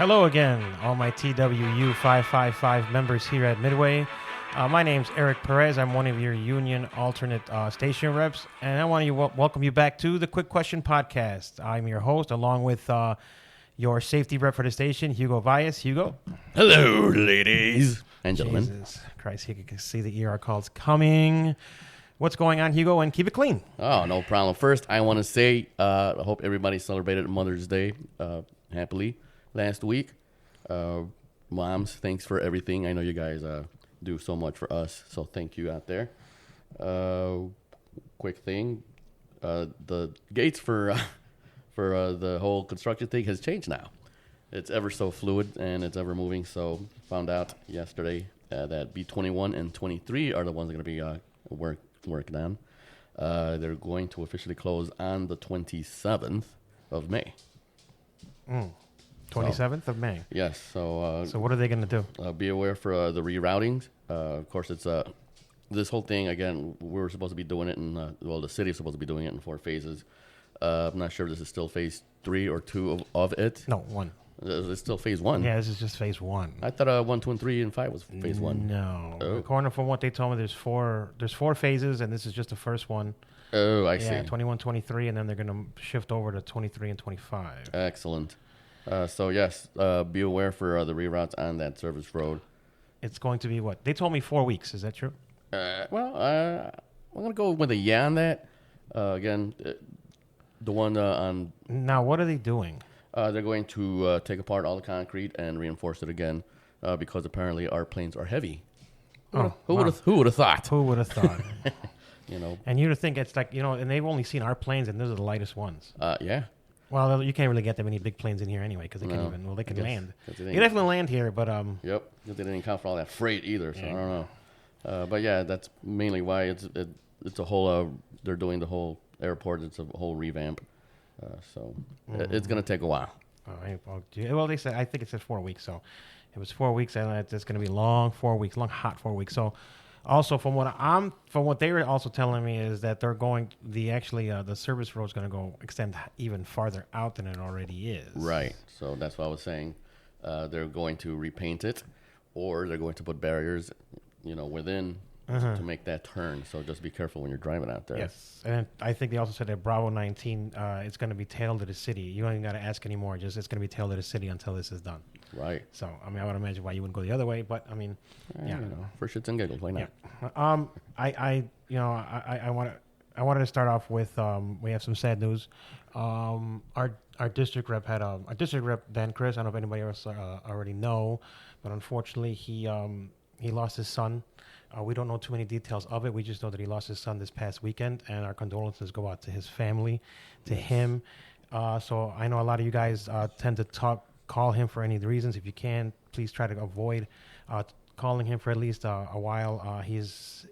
Hello again, all my TWU 555 members here at Midway. My name's Eric Perez. I'm one of your union alternate station reps, and I want to welcome you back to the Quick Question Podcast. I'm your host, along with your safety rep for the station, Hugo Valles. Hugo. Hello, ladies and gentlemen. Jesus Christ, you can see the ER calls coming. What's going on, Hugo? And keep it clean. Oh, no problem. First, I want to say I hope everybody celebrated Mother's Day happily last week. Moms, thanks for everything. I know you guys do so much for us, so thank you out there. Quick thing, the gates for the whole construction thing has changed now. It's ever so fluid and it's ever moving. So found out yesterday that B21 and 23 are the ones that are going to be working on. They're going to officially close on the 27th of May. 27th of May. Yes. So what are they going to do? be aware for the reroutings. Of course, it's this whole thing, again, we're supposed to be doing it in, the city is supposed to be doing it in 4 phases. I'm not sure if this is still phase 3 or 2 of it. No, 1. It's still phase 1. Yeah, this is just phase 1. I thought 1, 2, and 3, and 5 was phase 1. No. Oh. According from what they told me, there's four phases, and this is just the first one. Oh, I see. 21, 23, and then they're going to shift over to 23 and 25. Excellent. So, yes, be aware for the reroutes on that service road. It's going to be what? They told me 4 weeks. Is that true? I'm going to go with a yeah on that. Again, the one on... Now, what are they doing? They're going to take apart all the concrete and reinforce it again because apparently our planes are heavy. Who would have thought? Who would have thought? You know. And you'd think it's like, and they've only seen our planes, and those are the lightest ones. Yeah. Well, you can't really get that many big planes in here anyway because they can't even, they can land. They You definitely land here, but... Yep. They didn't account for all that freight either, so I don't know. But yeah, that's mainly why it's a whole, they're doing the whole airport. It's a whole revamp. So it's going to take a while. Well, they said, I think it said 4 weeks, so it was 4 weeks, and it's going to be long 4 weeks, long hot 4 weeks. So, also from what they were also telling me is that they're going the service road is going to go extend even farther out than it already is. Right. So that's what I was saying. They're going to repaint it, or they're going to put barriers, within. To make that turn, so just be careful when you're driving out there. Yes, and I think they also said that Bravo 19, it's going to be tailed to the city. You don't even got to ask anymore; it's going to be tailed to the city until this is done. Right. So, I would imagine why you wouldn't go the other way, but yeah, for shits and giggles, why not? Yeah. I wanted to start off with we have some sad news. Our district rep had our district rep Dan Chris. I don't know if anybody else already know, but unfortunately he lost his son. We don't know too many details of it. We just know that he lost his son this past weekend, and our condolences go out to his family, to him. So I know a lot of you guys tend to call him for any reasons. If you can, please try to avoid calling him for at least a while. His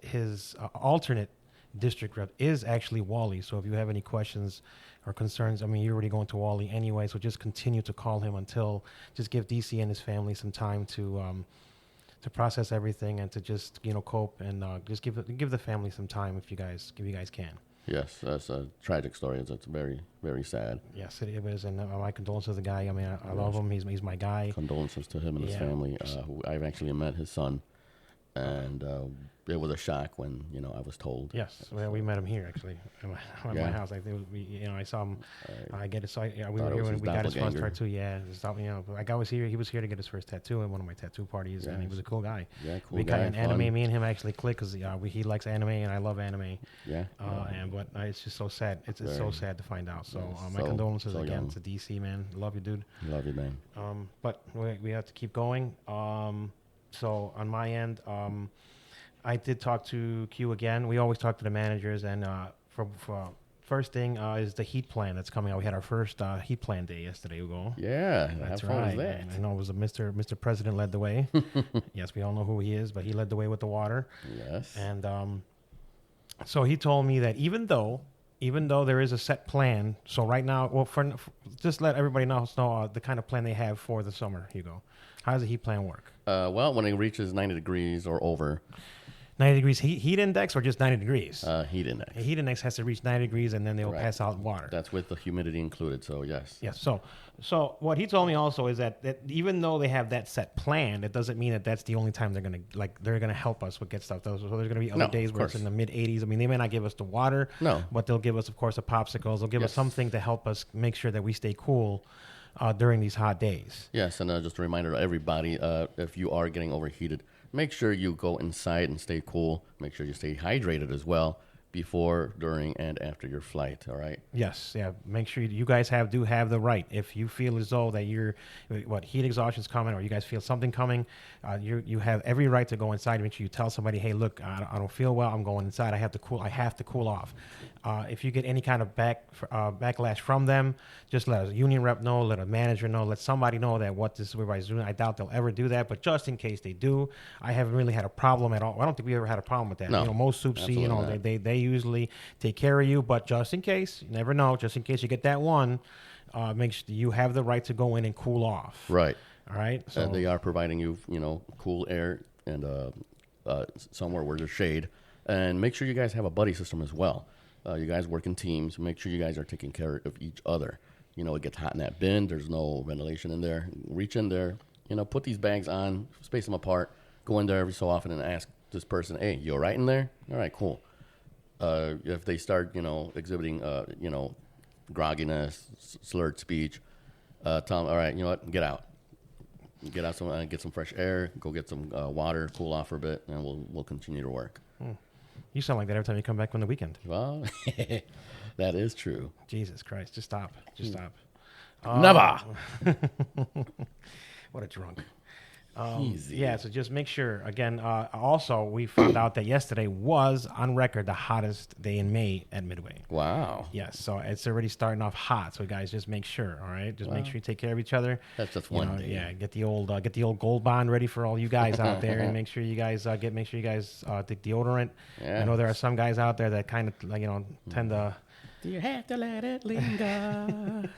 alternate district rep is actually Wally. So if you have any questions or concerns, you're already going to Wally anyway. So just continue to call him just give DC and his family some time to process everything and to just cope and just give the family some time if you guys can. Yes, that's a tragic story. It's very, very sad. Yes, it is, and my condolences to the guy. I love him. He's my guy. Condolences to him and his family. Who I've actually met his son, and it was a shock when I was told. Yes, well, we met him here actually at my house. I saw him. I get it. So we were here when we got his first tattoo. Yeah, like I was here. He was here to get his first tattoo at one of my tattoo parties, and he was a cool guy. Yeah, cool we guy. Got an anime. Me and him actually clicked because he likes anime and I love anime. Yeah. But it's just so sad. It's so sad to find out. So my condolences again to DC, man. Love you, dude. Love you, man. But we have to keep going. So on my end, I did talk to Q again. We always talk to the managers, and for first thing is the heat plan that's coming out. We had our first heat plan day yesterday, Hugo. Yeah, that's how fun right. was that? And I know it was Mr. President led the way. Yes, we all know who he is, but he led the way with the water. Yes. And so he told me that even though there is a set plan, so right now, well, for just let everybody know the kind of plan they have for the summer, Hugo. How does the heat plan work? Well, when it reaches 90 degrees or over. 90 degrees heat index or just 90 degrees? Heat index. A heat index has to reach 90 degrees, and then they'll Right. pass out water. That's with the humidity included. So yes. Yes. So what he told me also is that even though they have that set plan, it doesn't mean that that's the only time they're gonna help us with get stuff. So there's gonna be other No, days of where it's course. in the mid 80s. I mean, they may not give us the water, No. but they'll give us, of course, the popsicles. They'll give us Yes. something to help us make sure that we stay cool during these hot days. Yes, and just a reminder to everybody: if you are getting overheated, make sure you go inside and stay cool. Make sure you stay hydrated as well before, during, and after your flight. All right. Yes, yeah. Make sure you guys do have the right. If you feel as though that heat exhaustion is coming, or you guys feel something coming, you have every right to go inside. Make sure you tell somebody, hey, look, I don't feel well. I'm going inside. I have to cool off. If you get any kind of backlash from them, just let a union rep know, let a manager know, let somebody know that what this supervisor is doing. I doubt they'll ever do that, but just in case they do, I haven't really had a problem at all. I don't think we ever had a problem with that. No, Most soups, absolutely not. they usually take care of you, but just in case, you never know. Just in case you get that one, make sure you have the right to go in and cool off. Right. All right. So They are providing you, cool air and somewhere where there's shade. And make sure you guys have a buddy system as well. You guys work in teams. Make sure you guys are taking care of each other. It gets hot in that bin. There's no ventilation in there. Reach in there. Put these bags on, space them apart. Go in there every so often and ask this person, hey, you all right in there? All right, cool. If they start, exhibiting, grogginess, slurred speech, tell them, all right, you know what, get out. Get out, get some fresh air, go get some water, cool off for a bit, and we'll continue to work. you sound like that every time you come back from the weekend. Well, that is true. Jesus Christ. Just stop. Just stop. Never. What a drunk. Easy. Yeah, so just make sure. Again, also, we found out that yesterday was, on record, the hottest day in May at Midway. Wow. Yes, so it's already starting off hot. So, guys, just make sure, all right? Just make sure you take care of each other. That's just one day. Yeah, get the old gold bond ready for all you guys out there, and make sure you guys take deodorant. Yeah. I know there are some guys out there that kind of tend to. Do you have to let it linger?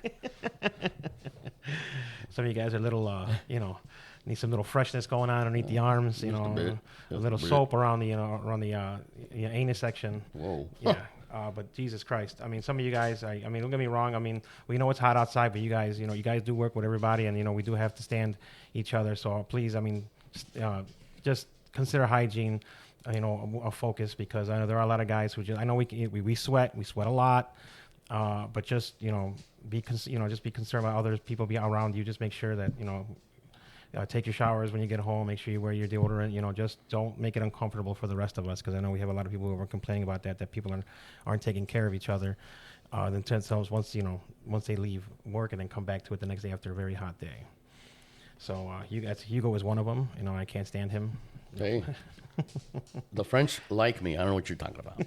Some of you guys are a little, need some little freshness going on underneath the arms, Just a bit. a little soap around the anus section. Whoa. Yeah. But Jesus Christ, I mean, some of you guys, don't get me wrong. I mean, we know it's hot outside, but you guys do work with everybody, and we do have to stand each other. So please, just consider hygiene, a focus, because I know there are a lot of guys who I know we sweat a lot, but just be concerned about other people be around you. Just make sure that take your showers when you get home. Make sure you wear your deodorant. Just don't make it uncomfortable for the rest of us, because I know we have a lot of people who are complaining about that people aren't taking care of each other themselves once they leave work and then come back to it the next day after a very hot day. So Hugo is one of them. I can't stand him. Hey, the French like me. I don't know what you're talking about.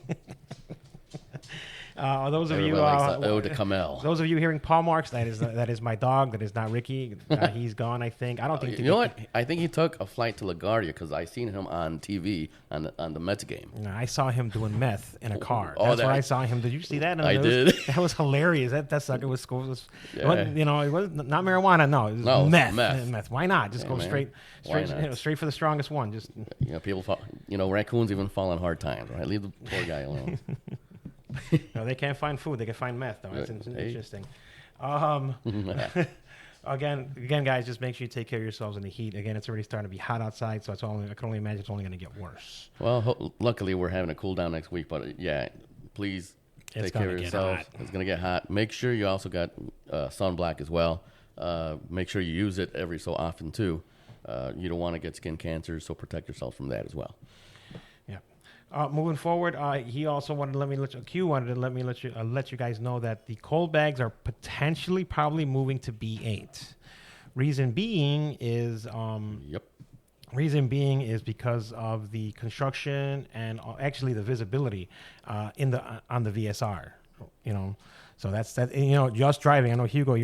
Those of Everybody you, likes the eau de Camel. those of you hearing paw marks, that is my dog. That is not Ricky. He's gone. I think. I don't think. You know what? I think he took a flight to LaGuardia because I seen him on TV on the Mets game. No, I saw him doing meth in a car. Oh, That's where I saw him. Did you see that? I did. That was hilarious. That sucker was cool. Yeah. It was not marijuana. No, it was No, meth. meth. Why not? Just Yeah, go man. straight, Why not? straight for the strongest one. Just People fall. Raccoons even fall in hard times. Right? Leave the poor guy alone. no, they can't find food. They can find meth though. That's Hey. interesting. Again, guys, just make sure you take care of yourselves in the heat. Again, it's already starting to be hot outside, so I can only imagine it's only going to get worse. Well, luckily we're having a cool down next week, but yeah, please It's take care gonna of get yourself. hot. It's gonna get hot. Make sure you also got sunblock as well. Make sure you use it every so often too. You don't want to get skin cancer, so protect yourself from that as well. Yeah. Moving forward, he also wanted to let you guys know that the cold bags are potentially probably moving to B8. Reason being is Yep. because of the construction and actually the visibility on the VSR. So that's that. Just driving. I know Hugo. I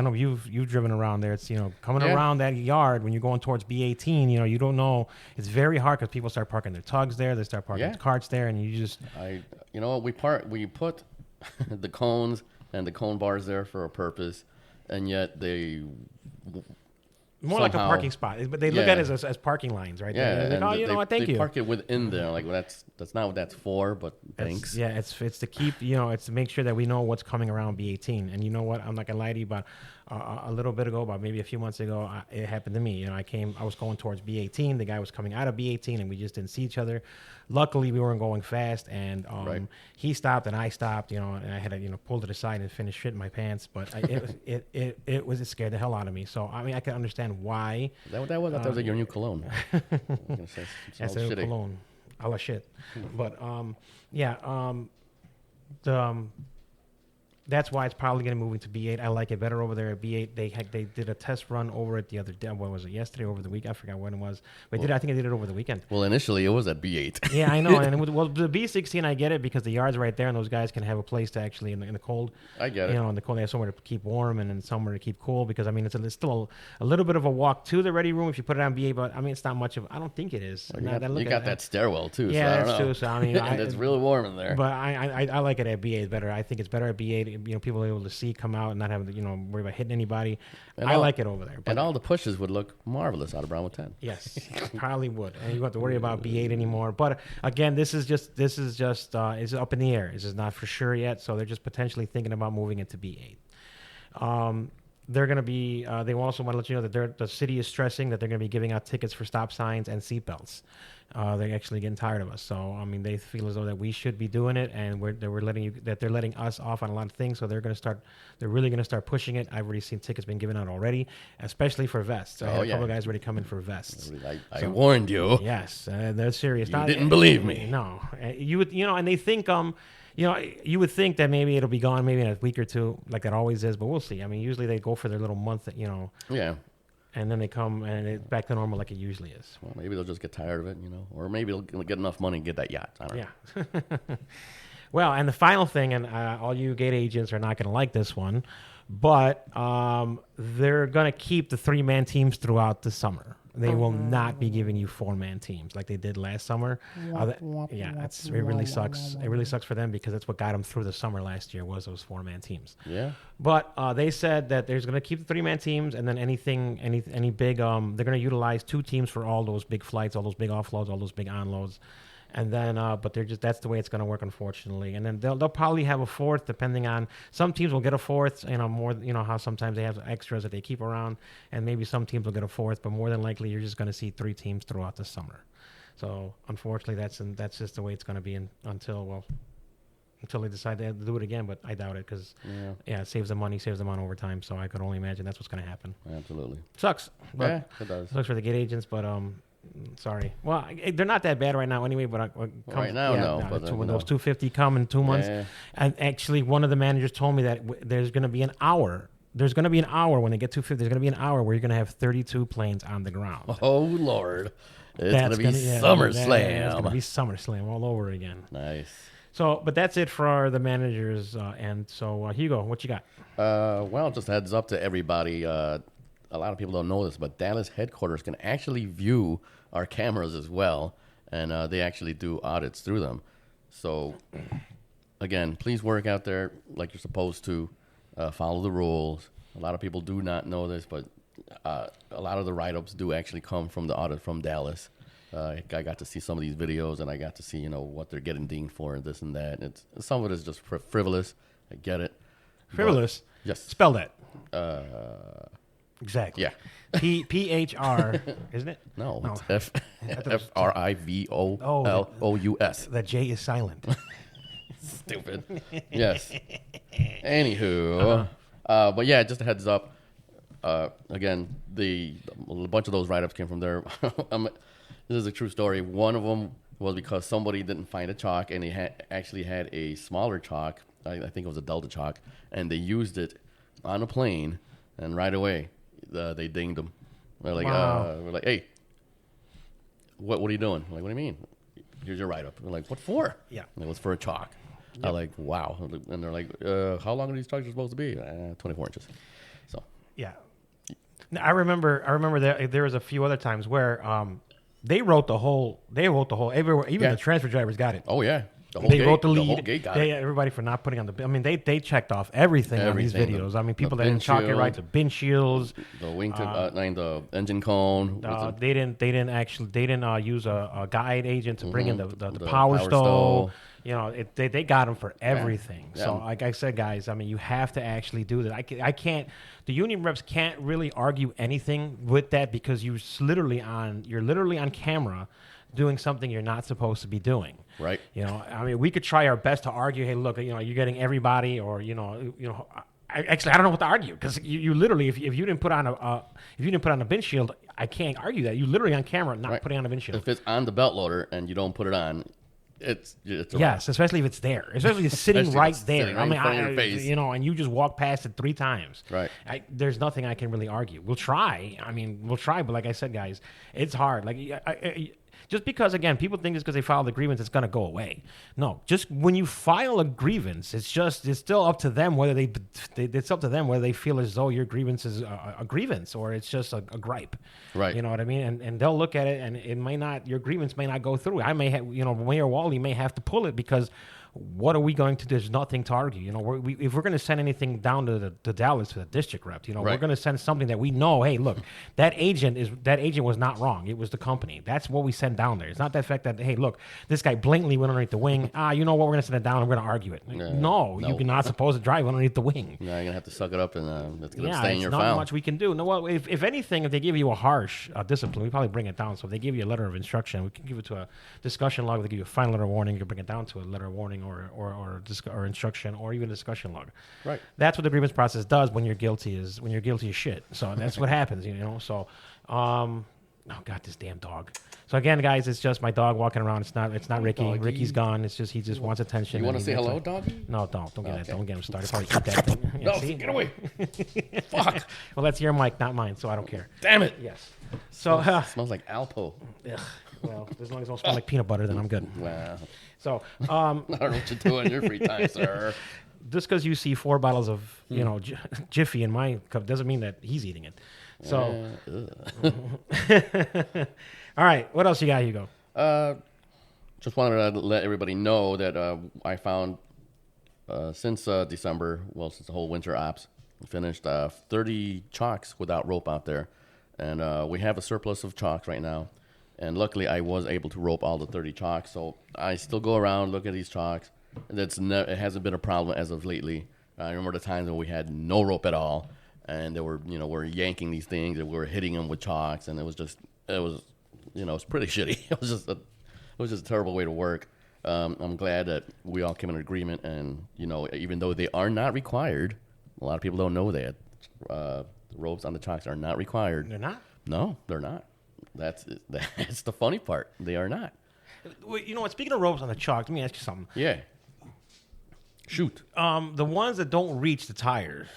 know you've driven around there. It's coming Yeah. around that yard when you're going towards B18. You don't know. It's very hard because people start parking their tugs there. They start parking Yeah. their carts there, and you just We put the cones and the cone bars there for a purpose, and yet they More like a somehow- parking spot, but they look Yeah. at it as parking lines, right? Yeah, They're like, and oh, you know what? Thank they you. park it within there. Like, well, that's not what that's for, but thanks. Yeah, it's to keep, it's to make sure that we know what's coming around B18. And you know what? I'm not gonna lie to you, about a little bit ago, about maybe a few months ago, it happened to me. I was going towards B18. The guy was coming out of B18, and we just didn't see each other. Luckily, we weren't going fast, and Right. he stopped and I stopped, and I had to pull to the side and finish shitting my pants. But it scared the hell out of me. So I mean, I can understand why. That what that was? I thought it was like your new cologne. I was gonna say, That's smells a shitty. cologne, a la shit. But the that's why it's probably going to move into B8. I like it better over there at B8. They did a test run over it the other day. What was it? Yesterday, over the week? I forgot when it was. But I think I did it over the weekend. Well, initially it was at B8. Yeah, I know. And the B16, I get it because the yard's right there, and those guys can have a place to actually in the cold. I get it. In the cold, they have somewhere to keep warm and then somewhere to keep cool. Because I mean, it's still a little bit of a walk to the ready room if you put it on B8. But I mean, it's not much of. I don't think it is. You got that stairwell too. Yeah, so I don't that's know. true. So I mean, and it's really warm in there. But I like it at B8 better. I think it's better at B8. People are able to see, come out, and not have to worry about hitting anybody. I like it over there. But and all the pushes would look marvelous out of Brown with 10. yes, probably would, and you don't have to worry about B8 anymore. But again, this is just it's up in the air. This is not for sure yet. So they're just potentially thinking about moving it to B8. They're going to be. They also want to let you know that the city is stressing that they're going to be giving out tickets for stop signs and seatbelts. They're actually getting tired of us. So I mean, they feel as though that we should be doing it, and they're letting us off on a lot of things. So they're really going to start pushing it. I've already seen tickets being given out already, especially for vests. I had a couple of guys already coming for vests. I warned you. Yes, they're serious. You didn't believe me. No, you would, and they think, you would think that maybe it'll be gone maybe in a week or two, like it always is. But we'll see. I mean, usually they go for their little month, Yeah. and then they come and it's back to normal like it usually is. Well, maybe they'll just get tired of it, or maybe they'll get enough money and get that yacht. I don't know. Yeah. Well, and the final thing, and all you gate agents are not going to like this one, but they're going to keep the 3-man teams throughout the summer. They will not be giving you 4-man teams like they did last summer. It really sucks. It really sucks for them because that's what got them through the summer last year was those 4-man teams. Yeah. But they said that there's going to keep the 3-man teams, and then any big, they're going to utilize 2 teams for all those big flights, all those big offloads, all those big onloads. And then, but that's the way it's going to work, unfortunately. And then they'll probably have a 4th, depending on some teams will get a 4th. More, how sometimes they have extras that they keep around, and maybe some teams will get a 4th. But more than likely, you're just going to see 3 teams throughout the summer. So unfortunately, that's just the way it's going to be until they decide to do it again. But I doubt it because it saves them money, saves them on overtime. So I could only imagine that's what's going to happen. Absolutely. Sucks. But Yeah, it does. Sucks for the gate agents, but sorry. Well, they're not that bad right now anyway. But right now, no. But when those 250 come in 2 months, and actually, one of the managers told me that there's going to be an hour. There's going to be an hour when they get 250. There's going to be an hour where you're going to have 32 planes on the ground. Oh Lord, it's going to be SummerSlam. It's going to be SummerSlam all over again. Nice. So, but that's it for the managers. And so, Hugo, what you got? Well, just heads up to everybody. A lot of people don't know this, but Dallas headquarters can actually view our cameras as well, and they actually do audits through them. So, again, please work out there like you're supposed to. Follow the rules. A lot of people do not know this, but a lot of the write-ups do actually come from the audit from Dallas. I got to see some of these videos, and I got to see what they're getting dinged for and this and that. Some of it is just frivolous. I get it. Frivolous? Yes. Spell that. Exactly. Yeah. P-H-R, isn't it? No, it's Frivolous. The J is silent. Stupid. Yes. Anywho, but yeah, just a heads up. Again, a bunch of those write-ups came from there. This is a true story. One of them was because somebody didn't find a chalk, and they actually had a smaller chalk. I think it was a Delta chalk, and they used it on a plane, and right away they dinged them. They're like, we're like, hey, what are you doing? I'm like, what do you mean? Here's your write-up. We're like, what for? Yeah. And it was for a chalk. Yep. I'm like, wow. And they're like, how long are these chalks supposed to be? 24 inches. So. Yeah. Now, I remember that there was a few other times where they wrote the whole everywhere. Even the transfer drivers got it. Oh yeah. The whole They gate, wrote the the whole lead. gate got They, it. everybody for not putting on the. I mean, they checked off everything on these Everything. videos. I mean, people The that didn't chalk it windshield, right to bin shields. The wing tip, the engine cone. They didn't actually use a guide agent to bring in the power power stove. stove. You know, they got them for everything. Yeah. So, like I said, guys, I mean, you have to actually do that. I can't. The union reps can't really argue anything with that because you're literally on camera doing something you're not supposed to be doing. Right. You know, I mean, we could try our best to argue. Hey, look, you know, you're getting everybody, or you know. Actually, I don't know what to argue because you literally, if you didn't put on a bin shield, I can't argue that. You literally on camera not putting on a bin shield. If it's on the belt loader and you don't put it on, it's yes, especially if it's there, especially if it's sitting right there. Sitting right in front of your face. You know, and you just walk past it 3 times. Right. There's nothing I can really argue. We'll try. I mean, we'll try, but like I said, guys, it's hard. Like just because, again, people think just because they filed a grievance, it's going to go away. No, just when you file a grievance, it's still up to them whether it's up to them whether they feel as though your grievance is a grievance or it's just a gripe. Right. You know what I mean? And they'll look at it, and it may not, your grievance may not go through. I may have, you know, Mayor Wally may have to pull it because what are we going to do? There's nothing to argue. You know, if we're going to send anything down to Dallas to the district rep, you know, we're going to send something that we know. Hey, look, that agent was not wrong. It was the company. That's what we send down there. It's not the fact that, hey, look, this guy blatantly went underneath the wing. You know what? We're going to send it down and we're going to argue it. No, you're not supposed to drive underneath the wing. No, you're going to have to suck it up and it's going to stay in there's your not file. much we can do. No, well, if anything, if they give you a harsh discipline, we probably bring it down. So if they give you a letter of instruction, we can give it to a discussion log. If they give you a final letter of warning, you can bring it down to a letter of warning or instruction or even a discussion log. Right. That's what the grievance process does when you're guilty is shit. So that's what happens, you know. So, oh God, this damn dog. So again, guys, it's just my dog walking around. It's not Ricky. Doggy. Ricky's gone. It's just he just wants attention. You want to say hello, like, doggy? No, don't get Okay. it. Don't get him started. Probably eat that thing. Yeah, No, see? get away. Fuck. Well, that's your mic, not mine, so I don't care. Damn it. Yes. So, Smells like Alpo. ugh, well, as long as it don't smell like peanut butter, then I'm good. Wow. So, I don't know what you do in your free time, sir. just because you see 4 bottles of Jiffy in my cup doesn't mean that he's eating it. So, all right, what else you got, Hugo? Just wanted to let everybody know that I found since December, since the whole winter ops finished, 30 chalks without rope out there. And we have a surplus of chalks right now. And luckily, I was able to rope all the 30 chalks. So I still go around, look at these chalks. It hasn't been a problem as of lately. I remember the times when we had no rope at all. And they were, we're yanking these things and we were hitting them with chalks. And it was it's pretty shitty. It was just a terrible way to work. I'm glad that we all came in agreement. And, even though they are not required, a lot of people don't know that. The ropes on the chalks are not required. They're not? No, they're not. That's the funny part. They are not. Well, you know what? Speaking of ropes on the chalk, let me ask you something. Yeah. Shoot. The ones that don't reach the tires,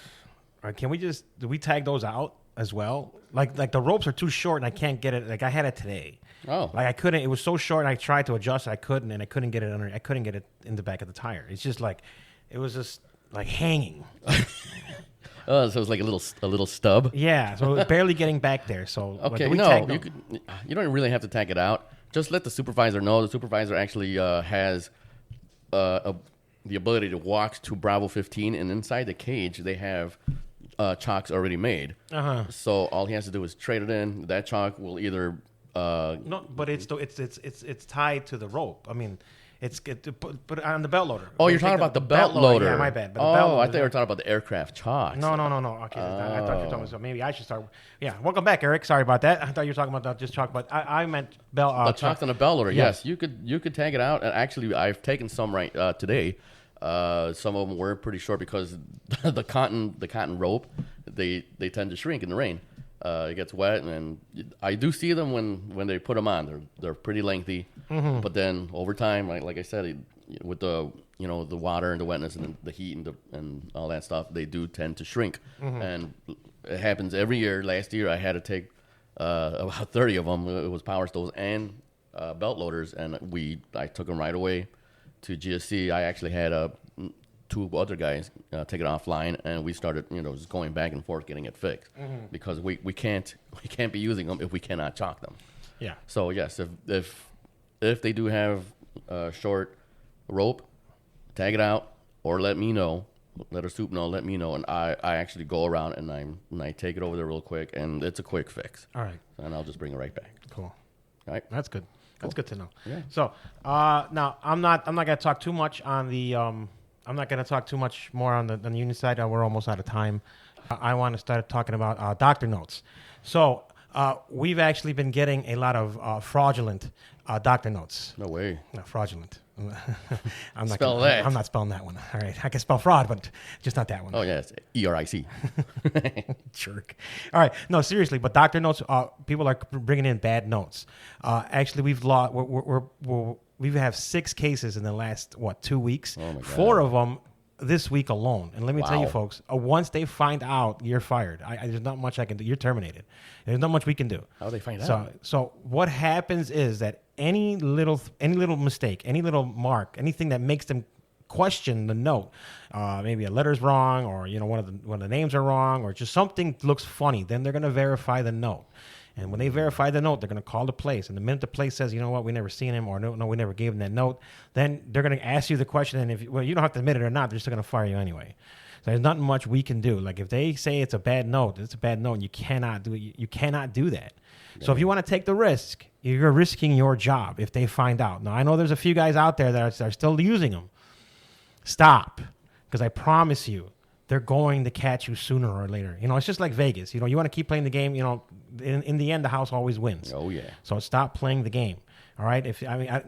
do we tag those out as well? Like the ropes are too short and I can't get it. Like I had it today. Oh. Like I couldn't. It was so short and I tried to adjust it. I couldn't get it under. I couldn't get it in the back of the tire. It's just like, it was just like hanging. So it was like a little stub. Yeah, so it was barely getting back there. So Okay, you don't really have to tag it out. Just let the supervisor know. The supervisor actually has the ability to walk to Bravo 15, and inside the cage they have chalks already made. So all he has to do is trade it in. That chalk will either no, but it's tied to the rope. I mean, but on the belt loader. Oh, you're talking about the belt loader. Yeah, my bad. But I belt loader, thought you were talking about the aircraft chalks. No. Okay, I thought you were talking about. So maybe I should start. Yeah, welcome back, Eric. Sorry about that. I thought you were talking about just chalk, but I meant belt. The chalks on the belt loader. Yeah. Yes, you could tag it out. And actually, I've taken some right today. Some of them were pretty short because the cotton rope they tend to shrink in the rain. It gets wet, and I do see them when they put them on. They're pretty lengthy, but then over time, like I said, with the the water and the wetness and the heat and all that stuff, they do tend to shrink, and it happens every year. Last year, I had to take about 30 of them. It was power stoves and belt loaders, and I took them right away to GSC. I actually had 2 other guys take it offline, and we started just going back and forth getting it fixed because we can't be using them if we cannot chalk them. Yeah. So yes, if they do have short rope, tag it out, or let me know. Let our soup know. Let me know, and I actually go around and I take it over there real quick, and it's a quick fix. All right. And I'll just bring it right back. Cool. All right. That's good. That's good to know. Yeah. So now I'm not gonna talk too much on the I'm not gonna talk too much more on the union side. We're almost out of time. I want to start talking about doctor notes. So we've actually been getting a lot of fraudulent doctor notes. No way. Not fraudulent. I'm not Spell that. I'm not spelling that one. All right, I can spell fraud, but just not that one. Oh yeah, it's ERIC. Jerk. All right, no, seriously, but doctor notes. People are bringing in bad notes. Actually, we've lost. We have 6 cases in the last 2 weeks. Oh my God. 4 of them this week alone. And let me tell you, Wow. folks, once they find out, you're fired. There's not much I can do. You're terminated. There's not much we can do. How do they find out? So what happens is that any little mistake, any little mark, anything that makes them question the note, maybe a letter's wrong, or one of the names are wrong, or just something looks funny, then they're going to verify the note. And when they verify the note, they're going to call the place. And the minute the place says, you know what, we never seen him, or no, we never gave him that note, then they're going to ask you the question. And if you don't have to admit it or not, they're still going to fire you anyway. So there's not much we can do. Like if they say it's a bad note, it's a bad note. And you cannot do it. You cannot do that. Yeah. So if you want to take the risk, you're risking your job if they find out. Now I know there's a few guys out there that are still using them. Stop, because I promise you, they're going to catch you sooner or later. It's just like Vegas. You want to keep playing the game. In the end, the house always wins. Oh yeah. So stop playing the game. All right.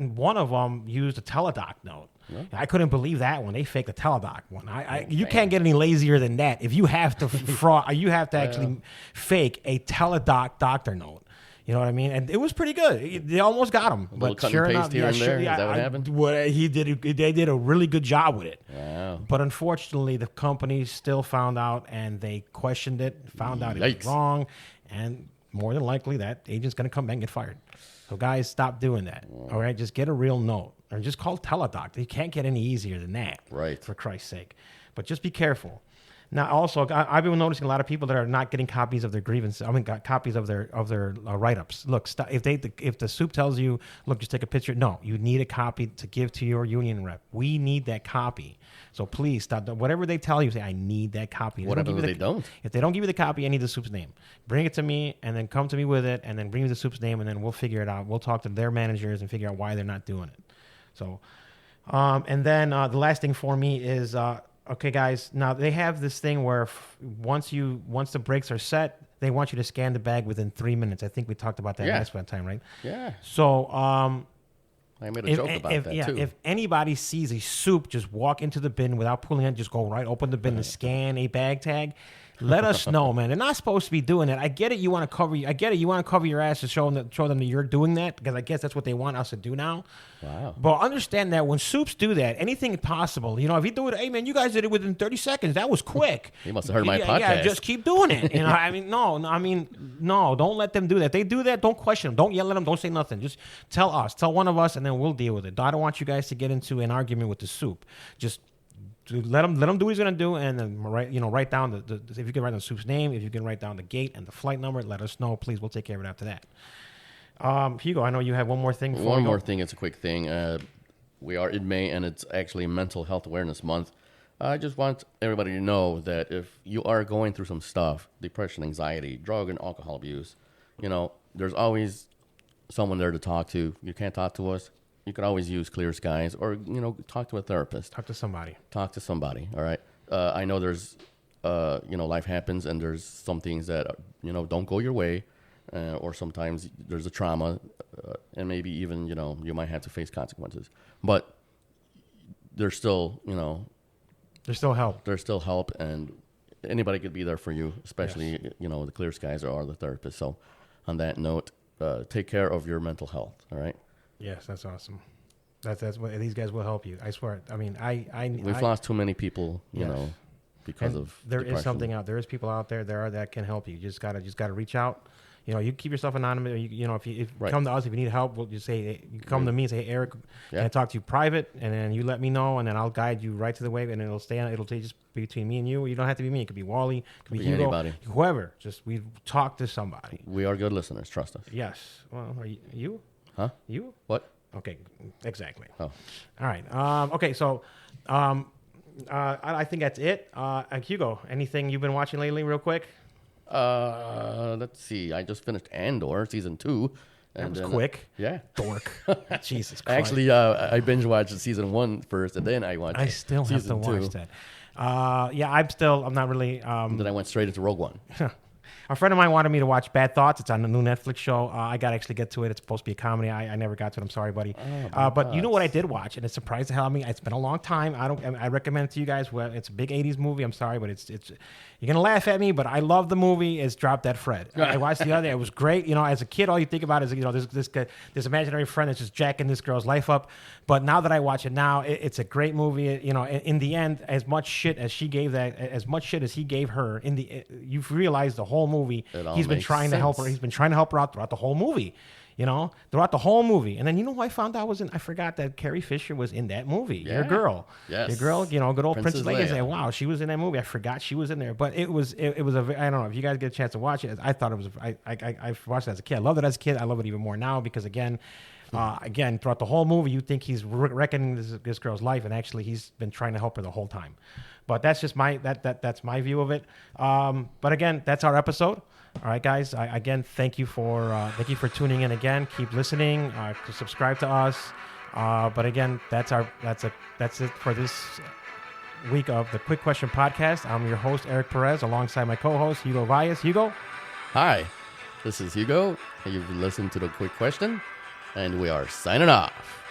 One of them used a teledoc note. Yeah. I couldn't believe that one. They faked a teledoc one. You can't get any lazier than that. If you have to fraud, you have to actually fake a teledoc doctor note. You know what I mean? And it was pretty good. They almost got him. But sure enough, here and there. Is that what happened? They did a really good job with it. Wow. But unfortunately, the company still found out, and they questioned it, found out it was wrong, and more than likely, that agent's going to come back and get fired. So guys, stop doing that. All right? Just get a real note, or just call Teledoc. You can't get any easier than that. Right. For Christ's sake. But just be careful. Now, also, I've been noticing a lot of people that are not getting copies of their grievances. Got copies of their write-ups. Look, if the soup tells you, look, just take a picture. No, you need a copy to give to your union rep. We need that copy. So please stop. Whatever they tell you, say, I need that copy. What if they don't? If they don't give you the copy, I need the soup's name. Bring it to me, and then come to me with it, and then bring me the soup's name, and then we'll figure it out. We'll talk to their managers and figure out why they're not doing it. So, and then the last thing for me is. Okay, guys. Now they have this thing where once the brakes are set, they want you to scan the bag within 3 minutes. I think we talked about that last time, right? Yeah. So I made a joke about that too. If anybody sees a soup, just walk into the bin without pulling it. Just go right, open the bin and scan a bag tag. Let us know, man. They're not supposed to be doing that. I get it. You want to cover. I get it. You want to cover your ass to show them that you're doing that, because I guess that's what they want us to do now. Wow. But understand that when soups do that, anything possible. If you do it, hey man, you guys did it within 30 seconds. That was quick. He must have heard my podcast. Yeah, just keep doing it. No. Don't let them do that. If they do that, don't question them. Don't yell at them. Don't say nothing. Just tell one of us, and then we'll deal with it. I don't want you guys to get into an argument with the soup. Just let him do what he's gonna do, and then write down the if you can write down the soup's name, if you can write down the gate and the flight number, let us know, please. We'll take care of it after that. Hugo, I know you have one more thing. One more thing. It's a quick thing. We are in May, and it's actually Mental Health Awareness Month. I just want everybody to know that if you are going through some stuff, depression, anxiety, drug and alcohol abuse, there's always someone there to talk to. You can't talk to us. You could always use Clear Skies, or talk to a therapist. Talk to somebody. All right. I know there's life happens, and there's some things that don't go your way, or sometimes there's a trauma, and maybe even you might have to face consequences. But there's still there's still help. There's still help, and anybody could be there for you, especially the Clear Skies or the therapist. So, on that note, take care of your mental health. All right. Yes, that's awesome. That's what these guys will help you. I swear. I mean, we've lost too many people, because of there depression. Is something out. There is people out there that can help you. You just gotta reach out. You keep yourself anonymous. Or if you come to us if you need help, we'll just say you come to me and say, hey, Eric, can I talk to you private? And then you let me know, and then I'll guide you right to the way, and it'll stay just between me and you. You don't have to be me. It could be Wally. It could be Hugo, anybody. Whoever. Just we talk to somebody. We are good listeners. Trust us. Yes. Well, are you? Huh? You? What? Okay, exactly. Oh. All right. Okay, so I think that's it. Hugo, anything you've been watching lately, real quick? Let's see. I just finished Andor season 2. That was then, quick. Yeah. Dork. Jesus Christ. Actually, I binge watched season 1 first, and then I watched. I still have to season watch 2. that. Yeah, I'm not really. Then I went straight into Rogue One. A friend of mine wanted me to watch Bad Thoughts. It's on the new Netflix show. I got to actually get to it. It's supposed to be a comedy. I never got to it. I'm sorry, buddy. But you know what I did watch, and it surprised the hell out of me. It's been a long time. I recommend it to you guys. Well, it's a big '80s movie. I'm sorry, but it's you're gonna laugh at me, but I love the movie. It's Drop Dead Fred. I watched the other day. It was great. You know, as a kid, all you think about is this imaginary friend that's just jacking this girl's life up. But now that I watch it now, it's a great movie. You know, in the end, as much shit as he gave her, you've realized the whole movie he's been trying to help her. He's been trying to help her out throughout the whole movie. You know, throughout the whole movie. And then you know who I found out I forgot that Carrie Fisher was in that movie. Yeah. Your girl. Yes. Your girl, you know, good old Princess Leia. Leia. Wow, she was in that movie. I forgot she was in there. But it was I don't know, if you guys get a chance to watch it, I thought it was, I watched it as a kid. I loved it as a kid. I love it even more now because again, throughout the whole movie, you think he's reckoning this girl's life, and actually he's been trying to help her the whole time. But that's just that's my view of it. But again, that's our episode. All right, guys. Again, thank you for tuning in. Again, keep listening. To subscribe to us. But again, that's it for this week of the Quick Question Podcast. I'm your host Eric Perez, alongside my co-host Hugo Valles. Hugo. Hi, this is Hugo. You've listened to the Quick Question, and we are signing off.